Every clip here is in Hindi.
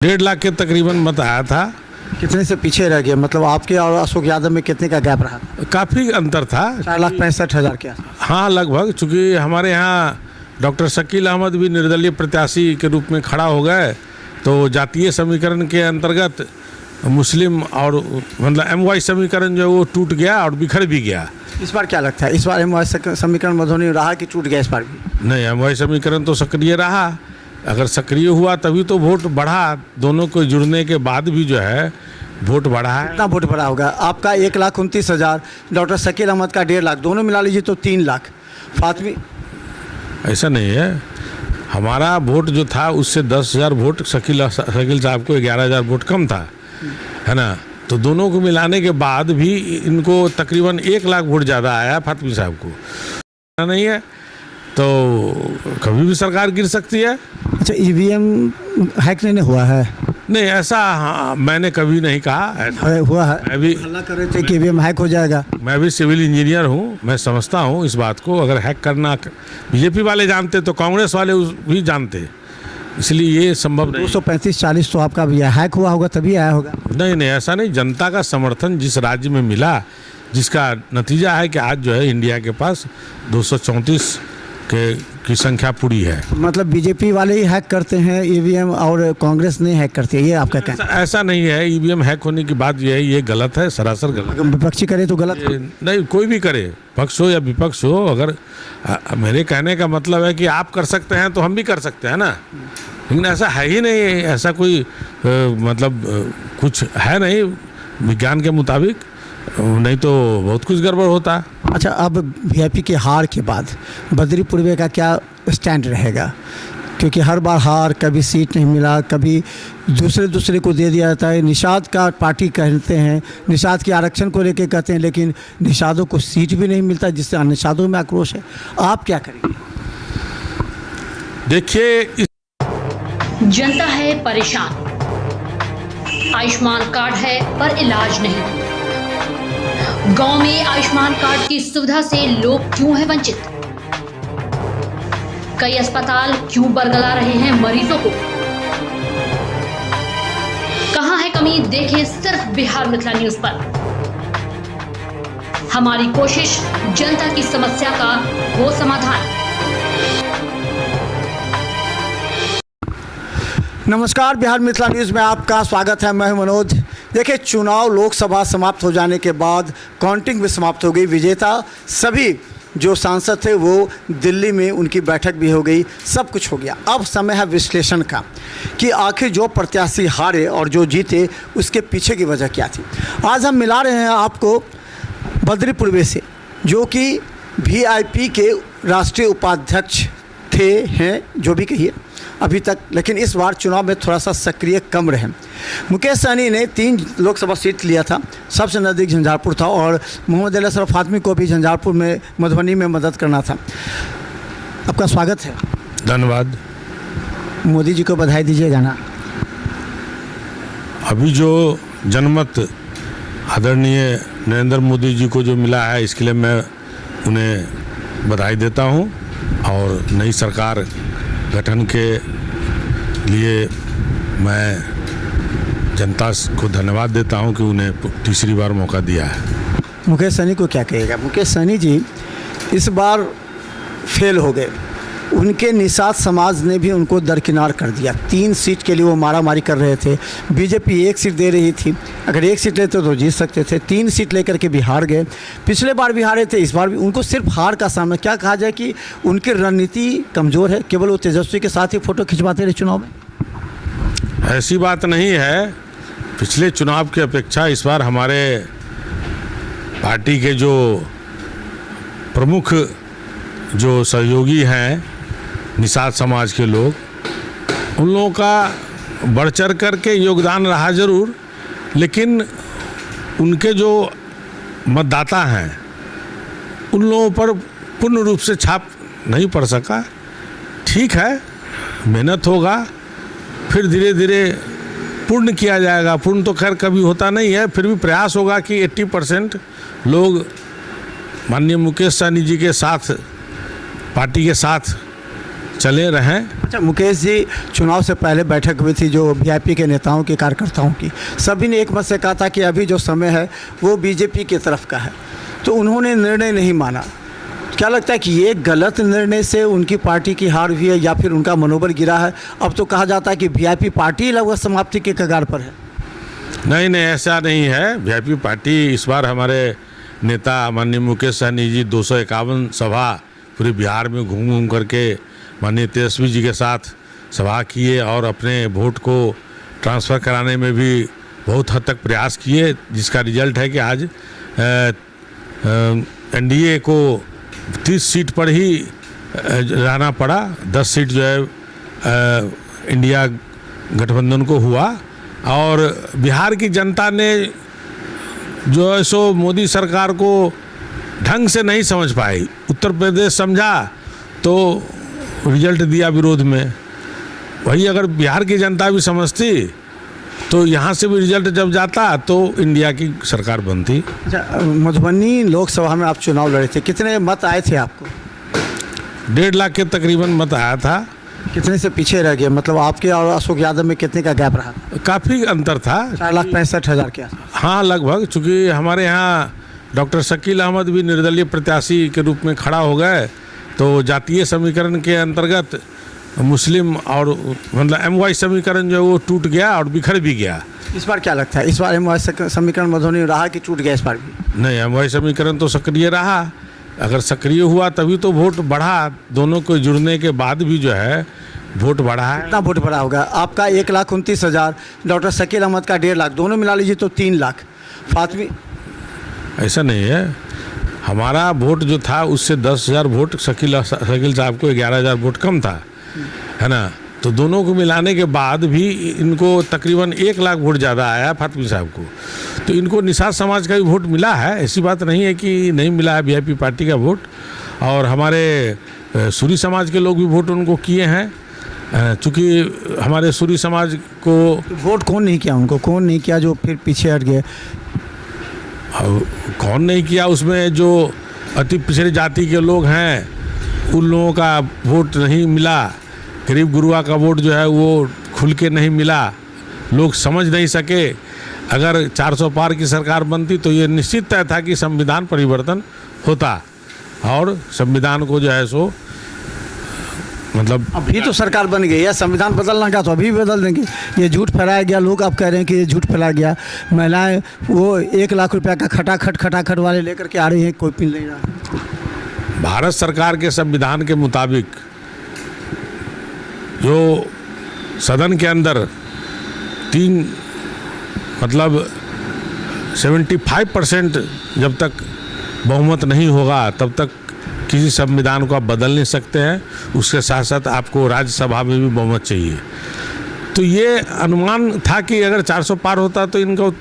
1.5 लाख के तकरीबन मत आया था। कितने से पीछे रह गए? मतलब आपके और अशोक यादव में कितने का गैप रहा? काफ़ी अंतर था। 4,65,000 के आसपास। हाँ, लगभग। चूँकि हमारे यहाँ डॉक्टर शकील अहमद भी निर्दलीय प्रत्याशी के रूप में खड़ा हो गए, तो जातीय समीकरण के अंतर्गत मुस्लिम और मतलब MY समीकरण जो है वो टूट गया और बिखर भी गया। इस बार क्या लगता है, इस बार MY समीकरण मधुबनी रहा कि टूट गया इस बार भी? नहीं, MY समीकरण तो सक्रिय रहा। अगर सक्रिय हुआ तभी तो वोट बढ़ा। दोनों को जुड़ने के बाद भी जो है वोट बढ़ा है। कितना वोट बढ़ा होगा? आपका 1,29,000, डॉक्टर शकील अहमद का 1.5 लाख, दोनों मिला लीजिए तो 3 लाख। फातमी ऐसा नहीं है, हमारा वोट जो था उससे 10,000 वोट शकील साहब को 11,000 वोट कम था, है ना। तो दोनों को मिलाने के बाद भी इनको तकरीबन 1 लाख वोट ज़्यादा आया फातमी साहब को। नहीं है तो कभी भी सरकार गिर सकती है। अच्छा, EVM हैक नहीं हुआ है? नहीं, ऐसा हाँ, मैंने कभी नहीं कहा। हुआ है। मैं भी हल्ला कर रहे थे कि EVM हैक हो जाएगा। मैं भी सिविल इंजीनियर हूँ, मैं समझता हूँ इस बात को। अगर हैक करना बीजेपी वाले जानते तो कांग्रेस वाले भी जानते, इसलिए ये संभव नहीं। 235-40 तो आपका भी हैक हुआ होगा तभी आया होगा। नहीं, ऐसा नहीं। जनता का समर्थन जिस राज्य में मिला, जिसका नतीजा है कि आज जो है इंडिया के पास 234 की संख्या पूरी है। मतलब बीजेपी वाले ही हैक करते हैं EVM और कांग्रेस नहीं हैक करती है, ये आपका कहना? ऐसा नहीं है। EVM हैक होने की बात ये है, ये गलत है, सरासर गलत। अगर विपक्षी करे तो गलत नहीं, कोई भी करे, पक्ष हो या विपक्ष हो। अगर मेरे कहने का मतलब है कि आप कर सकते हैं तो हम भी कर सकते हैं ना। लेकिन ऐसा है ही नहीं, ऐसा कोई मतलब कुछ है नहीं विज्ञान के मुताबिक, नहीं तो बहुत कुछ गड़बड़ होता। अच्छा, अब VIP के हार के बाद बद्री पूर्वे का क्या स्टैंड रहेगा? क्योंकि हर बार हार, कभी सीट नहीं मिला, कभी दूसरे को दे दिया जाता है। निषाद का पार्टी कहते हैं, निषाद के आरक्षण को लेकर कहते हैं, लेकिन निषादों को सीट भी नहीं मिलता, जिससे निषादों में आक्रोश है। आप क्या करेंगे? देखिए, जनता है परेशान, आयुष्मान कार्ड है पर इलाज नहीं। गांव में आयुष्मान कार्ड की सुविधा से लोग क्यों हैं वंचित? कई अस्पताल क्यों बरगला रहे हैं मरीजों को? कहां है कमी, देखें सिर्फ बिहार मिथिला न्यूज पर। हमारी कोशिश जनता की समस्या का हो समाधान। नमस्कार, बिहार मिथिला न्यूज़ में आपका स्वागत है। मैं मनोज। देखिए, चुनाव लोकसभा समाप्त हो जाने के बाद काउंटिंग भी समाप्त हो गई। विजेता सभी जो सांसद थे वो दिल्ली में, उनकी बैठक भी हो गई, सब कुछ हो गया। अब समय है विश्लेषण का कि आखिर जो प्रत्याशी हारे और जो जीते उसके पीछे की वजह क्या थी। आज हम मिला रहे हैं आपको बद्री पूर्वे से, जो कि VIP के राष्ट्रीय उपाध्यक्ष हैं, जो भी कहिए अभी तक, लेकिन इस बार चुनाव में थोड़ा सा सक्रिय कम रहे। मुकेश सहनी ने 3 लोकसभा सीट लिया था, सबसे नज़दीक झंझारपुर था, और मोहम्मद अली असरफ फातमी को भी झंझारपुर में, मधुबनी में मदद करना था। आपका स्वागत है। धन्यवाद। मोदी जी को बधाई दीजिएगा ना। अभी जो जनमत आदरणीय नरेंद्र मोदी जी को जो मिला है, इसके लिए मैं उन्हें बधाई देता हूं, और नई सरकार गठन के लिए मैं जनता को धन्यवाद देता हूं कि उन्हें तीसरी बार मौका दिया है। मुकेश सहनी को क्या कहेगा? मुकेश सहनी जी इस बार फेल हो गए। उनके निषाद समाज ने भी उनको दरकिनार कर दिया। 3 सीट के लिए वो मारामारी कर रहे थे। बीजेपी 1 सीट दे रही थी, अगर 1 सीट लेते तो जीत सकते थे। 3 सीट लेकर के भी हार गए। पिछले बार भी हारे थे, इस बार भी उनको सिर्फ हार का सामना। क्या कहा जाए कि उनकी रणनीति कमज़ोर है, केवल वो तेजस्वी के साथ ही फ़ोटो खिंचवाते रहे चुनाव में? ऐसी बात नहीं है। पिछले चुनाव की अपेक्षा इस बार हमारे पार्टी के जो प्रमुख जो सहयोगी हैं, निषाद समाज के लोग, उन लोगों का बढ़ चढ़ कर के योगदान रहा ज़रूर, लेकिन उनके जो मतदाता हैं उन लोगों पर पूर्ण रूप से छाप नहीं पड़ सका। ठीक है, मेहनत होगा, फिर धीरे धीरे पूर्ण किया जाएगा। पूर्ण तो खैर कभी होता नहीं है, फिर भी प्रयास होगा कि 80% लोग माननीय मुकेश सहनी जी के साथ, पार्टी के साथ चले रहें। अच्छा मुकेश जी, चुनाव से पहले बैठक हुई थी जो वीआईपी के नेताओं के कार्यकर्ताओं की, सभी ने एक मत से कहा था कि अभी जो समय है वो बीजेपी की तरफ का है, तो उन्होंने निर्णय नहीं माना। क्या लगता है कि ये गलत निर्णय से उनकी पार्टी की हार हुई है या फिर उनका मनोबल गिरा है? अब तो कहा जाता है कि वीआईपी पार्टी लगभग समाप्ति के कगार पर है। नहीं, ऐसा नहीं है। वीआईपी पार्टी इस बार हमारे नेता माननीय मुकेश सहनी जी 251 सभा पूरे बिहार में घूम घूम करके माननीय तेजस्वी जी के साथ सभा किए और अपने वोट को ट्रांसफ़र कराने में भी बहुत हद तक प्रयास किए, जिसका रिजल्ट है कि आज एनडीए को 30 सीट पर ही रहना पड़ा। 10 सीट जो है इंडिया गठबंधन को हुआ और बिहार की जनता ने जो है सो मोदी सरकार को ढंग से नहीं समझ पाई। उत्तर प्रदेश समझा तो रिजल्ट दिया विरोध में। वही अगर बिहार की जनता भी समझती तो यहाँ से भी रिजल्ट जब जाता तो इंडिया की सरकार बनती। अच्छा, मधुबनी लोकसभा में आप चुनाव लड़े थे, कितने मत आए थे आपको? 1.5 लाख के तकरीबन मत आया था। कितने से पीछे रह गए? मतलब आपके और अशोक यादव में कितने का गैप रहा? काफ़ी अंतर था, 4,65,000 के आसपास। हाँ लगभग। चूँकि हमारे यहाँ डॉक्टर शकील अहमद भी निर्दलीय प्रत्याशी के रूप में खड़ा हो गए, तो जातीय समीकरण के अंतर्गत मुस्लिम और मतलब एमवाई समीकरण जो है वो टूट गया और बिखर भी गया। इस बार क्या लगता है, इस बार एमवाई समीकरण मधुबनी में रहा कि टूट गया इस बार भी? नहीं, एमवाई समीकरण तो सक्रिय रहा। अगर सक्रिय हुआ तभी तो वोट बढ़ा। दोनों को जुड़ने के बाद भी जो है वोट बढ़ा है। कितना वोट बढ़ा होगा? आपका 1,29,000, डॉक्टर शकील अहमद का 1.5 लाख, दोनों मिला लीजिए तो 3 लाख। फातमी ऐसा नहीं है, हमारा वोट जो था उससे 10,000 वोट शकील साहब को 11,000 वोट कम था, है ना। तो दोनों को मिलाने के बाद भी इनको तकरीबन 1 लाख वोट ज़्यादा आया फातमी साहब को। तो इनको निषाद समाज का भी वोट मिला है, ऐसी बात नहीं है कि नहीं मिला है वीआईपी पार्टी का वोट। और हमारे सूरी समाज के लोग भी वोट उनको किए हैं। चूँकि हमारे सूरी समाज को वोट कौन नहीं किया, उनको कौन नहीं किया जो फिर पीछे हट गए? कौन नहीं किया, उसमें जो अति पिछड़ी जाति के लोग हैं उन लोगों का वोट नहीं मिला। गरीब गुरुआ का वोट जो है वो खुल के नहीं मिला, लोग समझ नहीं सके। अगर 400 पार की सरकार बनती तो ये निश्चित तय था कि संविधान परिवर्तन होता और संविधान को जो है सो मतलब अभी तो सरकार बन गई है, संविधान बदलना का तो अभी बदल देंगे। ये झूठ फैलाया गया, लोग आप कह रहे हैं कि ये झूठ फैलाया गया। महिलाएं वो 1 लाख रुपया का खटाखट वाले लेकर के आ रही हैं, कोई पिन नहीं रहा। भारत सरकार के संविधान के मुताबिक जो सदन के अंदर 75% जब तक बहुमत नहीं होगा तब तक किसी संविधान को आप बदल नहीं सकते हैं। उसके साथ साथ आपको राज्यसभा में भी बहुमत चाहिए। तो ये अनुमान था कि अगर 400 पार होता तो इनको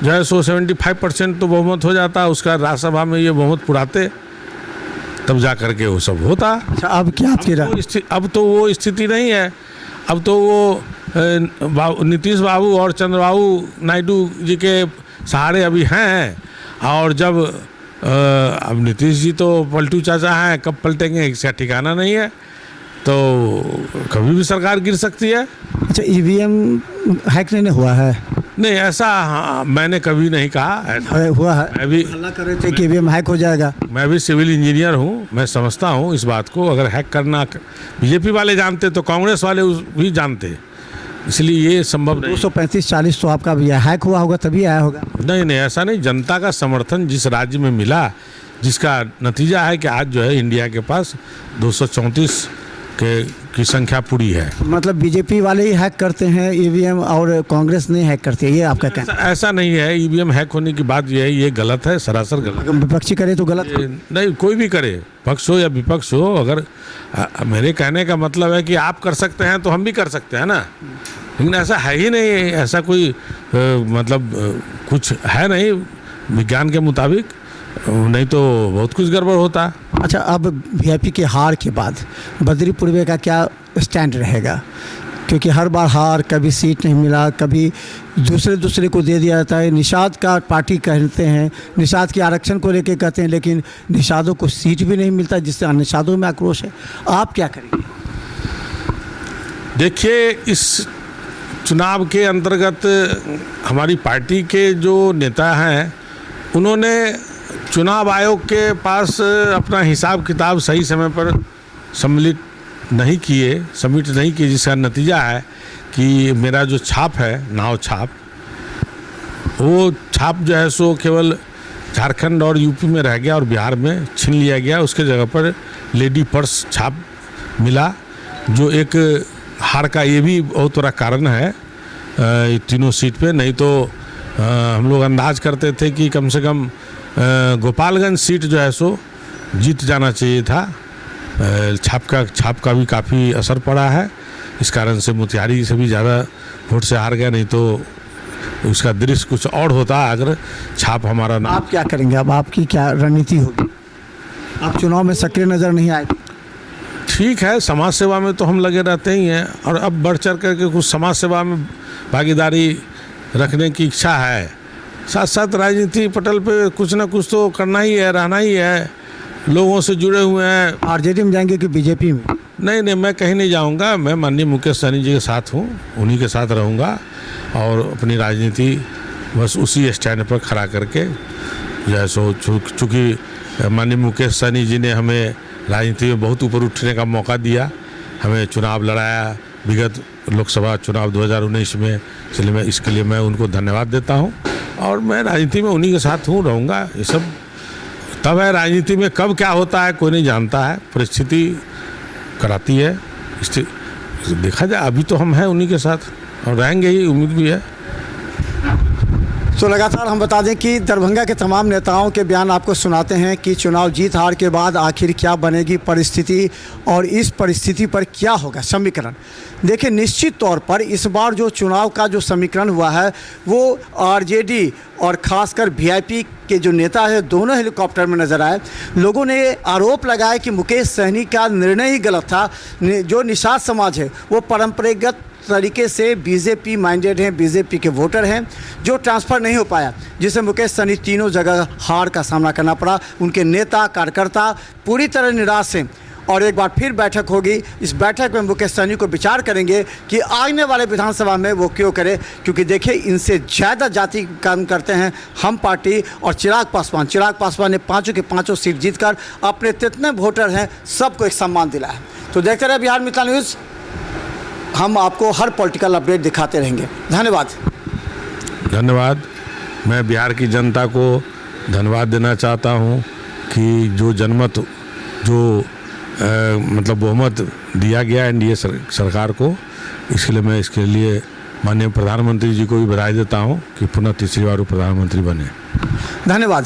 जो है 75% तो बहुमत हो जाता, उसका राज्यसभा में ये बहुमत पुराते तब जा करके वो सब होता। अच्छा, अब क्या आपकी राय? अब तो वो स्थिति नहीं है। अब तो वो नीतीश बाबू और चंद्रबाबू नायडू जी के सहारे अभी हैं। और जब अब नीतीश जी तो पलटू चाचा हैं, कब पलटेंगे इसका ठिकाना नहीं है, तो कभी भी सरकार गिर सकती है। अच्छा, ईवीएम हैक नहीं हुआ है? नहीं, ऐसा हाँ, मैंने कभी नहीं कहा। हुआ है। मैं भी हल्ला कर रहे थे कि ईवीएम हैक हो जाएगा। मैं भी सिविल इंजीनियर हूँ, मैं समझता हूँ इस बात को। अगर हैक करना बीजेपी वाले जानते तो कांग्रेस वाले भी जानते, इसलिए ये संभव नहीं। 235-40 तो आपका भी हैक हुआ होगा तभी आया होगा। नहीं, ऐसा नहीं। जनता का समर्थन जिस राज्य में मिला, जिसका नतीजा है कि आज जो है इंडिया के पास 234 की संख्या पूरी है। मतलब बीजेपी वाले ही हैक करते हैं ईवीएम और कांग्रेस नहीं हैक करती है, ये आपका कहना? ऐसा नहीं है। ईवीएम हैक होने की बात ये है, ये गलत है, सरासर गलत। अगर विपक्षी करे तो गलत नहीं, कोई भी करे, पक्ष हो या विपक्ष हो। अगर मेरे कहने का मतलब है कि आप कर सकते हैं तो हम भी कर सकते हैं ना, लेकिन ऐसा है ही नहीं। ऐसा कोई मतलब कुछ है नहीं विज्ञान के मुताबिक, नहीं तो बहुत कुछ गड़बड़ होता। अच्छा, अब वीआईपी के हार के बाद बद्री पूर्वे का क्या स्टैंड रहेगा? क्योंकि हर बार हार, कभी सीट नहीं मिला, कभी दूसरे को दे दिया जाता है। निषाद का पार्टी कहते हैं, निषाद के आरक्षण को लेकर कहते हैं, लेकिन निषादों को सीट भी नहीं मिलता, जिससे निषादों में आक्रोश है। आप क्या करेंगे? देखिए, इस चुनाव के अंतर्गत हमारी पार्टी के जो नेता हैं उन्होंने चुनाव आयोग के पास अपना हिसाब किताब सही समय पर सबमिट नहीं किए, जिसका नतीजा है कि मेरा जो छाप है, नाव छाप, वो छाप जो है सो केवल झारखंड और यूपी में रह गया और बिहार में छीन लिया गया। उसके जगह पर लेडी पर्स छाप मिला, जो एक हार का ये भी बहुत बड़ा कारण है तीनों सीट पे। नहीं तो हम लोग अंदाज करते थे कि कम से कम गोपालगंज सीट जो है सो जीत जाना चाहिए था। छाप का भी काफ़ी असर पड़ा है। इस कारण से मोतिहारी से भी ज़्यादा वोट से हार गया, नहीं तो उसका दृश्य कुछ और होता अगर छाप हमारा ना। आप क्या करेंगे, अब आपकी क्या रणनीति होगी? आप चुनाव में सक्रिय नज़र नहीं आए। ठीक है, समाज सेवा में तो हम लगे रहते ही हैं, और अब बढ़ चढ़ करके कुछ समाज सेवा में भागीदारी रखने की इच्छा है। साथ साथ राजनीति पटल पे कुछ ना कुछ तो करना ही है, रहना ही है, लोगों से जुड़े हुए हैं। आरजेडी में जाएंगे कि बीजेपी में? नहीं, मैं कहीं नहीं जाऊंगा। मैं माननीय मुकेश सहनी जी के साथ हूँ, उन्हीं के साथ रहूँगा और अपनी राजनीति बस उसी स्टैंड पर खड़ा करके जो है सो, चूँकि माननीय मुकेश सहनी जी ने हमें राजनीति में बहुत ऊपर उठने का मौका दिया, हमें चुनाव लड़ाया विगत लोकसभा चुनाव 2019 में, इसलिए इसके लिए मैं उनको धन्यवाद देता हूँ। और मैं राजनीति में उन्हीं के साथ हूँ, रहूँगा। ये सब तब है, राजनीति में कब क्या होता है कोई नहीं जानता है, परिस्थिति कराती है। देखा जाए, अभी तो हम हैं उन्हीं के साथ और रहेंगे ही, उम्मीद भी है। तो लगातार हम बता दें कि दरभंगा के तमाम नेताओं के बयान आपको सुनाते हैं कि चुनाव जीत हार के बाद आखिर क्या बनेगी परिस्थिति और इस परिस्थिति पर क्या होगा समीकरण। देखिए, निश्चित तौर पर इस बार जो चुनाव का जो समीकरण हुआ है वो आरजेडी और खासकर वीआईपी के जो नेता है दोनों हेलीकॉप्टर में नजर आए। लोगों ने आरोप लगाया कि मुकेश सहनी का निर्णय ही गलत था। जो निषाद समाज है वो परंपरागत तरीके से बीजेपी माइंडेड हैं, बीजेपी के वोटर हैं, जो ट्रांसफ़र नहीं हो पाया, जिसे मुकेश सहनी तीनों जगह हार का सामना करना पड़ा। उनके नेता कार्यकर्ता पूरी तरह निराश हैं और एक बार फिर बैठक होगी। इस बैठक में मुकेश सहनी को विचार करेंगे कि आने वाले विधानसभा में वो क्यों करे, क्योंकि देखिए इनसे ज़्यादा जाति काम करते हैं हम पार्टी और चिराग पासवान ने पाँचों के पाँचों सीट जीतकर अपने जितने वोटर हैं सबको एक सम्मान दिला है। तो देखते रहे बिहार मिथिला न्यूज़, हम आपको हर पॉलिटिकल अपडेट दिखाते रहेंगे। धन्यवाद। मैं बिहार की जनता को धन्यवाद देना चाहता हूँ कि जो जनमत मतलब बहुमत दिया गया एनडीए सरकार को, इसके लिए माननीय प्रधानमंत्री जी को भी बधाई देता हूँ कि पुनः तीसरी बार प्रधानमंत्री बने। धन्यवाद।